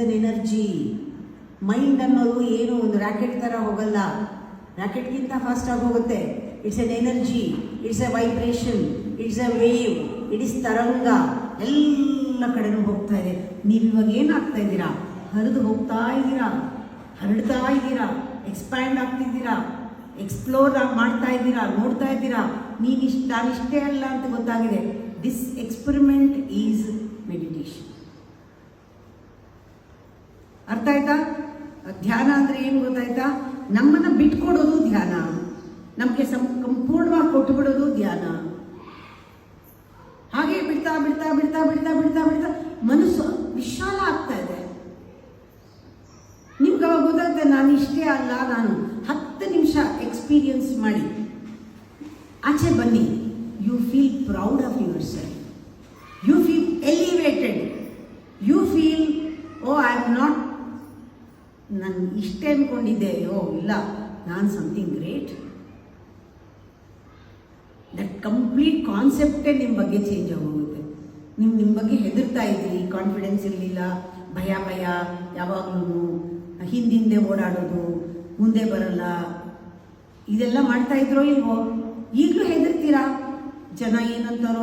N energy. Mind ಅನ್ನೋದು ಏನು ಒಂದು ರ್ಯಾಕೆಟ್ ಥರ ಹೋಗಲ್ಲ, ರ್ಯಾಕೆಟ್ಗಿಂತ ಫಾಸ್ಟಾಗಿ ಹೋಗುತ್ತೆ. It's an energy, it's A vibration, it's A wave, it is ತರಂಗ, ಎಲ್ಲ ಕಡೆನೂ ಹೋಗ್ತಾ ಇದೆ. ನೀವಿವಾಗ ಏನಾಗ್ತಾ ಇದ್ದೀರಾ? ಹರಿದು ಹೋಗ್ತಾ ಇದ್ದೀರಾ, ಹರಡ್ತಾ ಇದ್ದೀರಾ, ಎಕ್ಸ್ಪ್ಯಾಂಡ್ ಆಗ್ತಿದ್ದೀರಾ, ಎಕ್ಸ್ಪ್ಲೋರ್ ಮಾಡ್ತಾ ಇದ್ದೀರಾ, ನೋಡ್ತಾ ಇದ್ದೀರಾ. ನಾನಿಷ್ಟೇ ಅಲ್ಲ ಅಂತ ಗೊತ್ತಾಗಿದೆ. This experiment is meditation. ಅರ್ಥ ಆಯ್ತಾ? ಧ್ಯಾನ ಅಂದರೆ ಏನು ಗೊತ್ತಾಯ್ತಾ? ನಮ್ಮನ್ನು ಬಿಟ್ಕೊಡೋದು ಧ್ಯಾನ, ನಮಗೆ ಸಂಪೂರ್ಣವಾಗಿ ಕೊಟ್ಟುಬಿಡೋದು ಧ್ಯಾನ. ಹಾಗೆ ಬಿಡ್ತಾ ಬಿಡ್ತಾ ಬಿಡ್ತಾ ಬಿಡ್ತಾ ಬಿಡ್ತಾ ಬಿಡ್ತಾ ಮನಸ್ಸು ವಿಶಾಲ ಆಗ್ತಾ ಇದೆ. ನಿಮ್ಗೆ ಅವಾಗ ಗೊತ್ತಾಗುತ್ತೆ ನಾನು ಇಷ್ಟೇ ಅಲ್ಲ. ನಾನು 10 ನಿಮಿಷ ಎಕ್ಸ್ಪೀರಿಯನ್ಸ್ ಮಾಡಿ ಆಚೆ ಬನ್ನಿ. You feel proud of yourself, you feel elevated, you feel oh I am not, ನಾನು ಇಷ್ಟೇ ಅಂದ್ಕೊಂಡಿದ್ದೆ, ಓ ಇಲ್ಲ, ನಾನು ಸಮಥಿಂಗ್ ಗ್ರೇಟ್. ದಟ್ ಕಂಪ್ಲೀಟ್ ಕಾನ್ಸೆಪ್ಟೇ ನಿಮ್ಮ ಬಗ್ಗೆ ಚೇಂಜ್ ಆಗೋಗುತ್ತೆ. ನಿಮ್ಮ ಬಗ್ಗೆ ಹೆದರ್ತಾ ಇದ್ದೀರಿ, ಕಾನ್ಫಿಡೆನ್ಸ್ ಇರಲಿಲ್ಲ, ಭಯ ಯಾವಾಗಲೂ ಹಿಂದಿಂದೆ ಓಡಾಡೋದು, ಮುಂದೆ ಬರಲ್ಲ, ಇದೆಲ್ಲ ಮಾಡ್ತಾ ಇದ್ರೋ ಇಲ್ವೋ? ಈಗಲೂ ಹೆದರ್ತೀರಾ, ಜನ ಏನಂತಾರೋ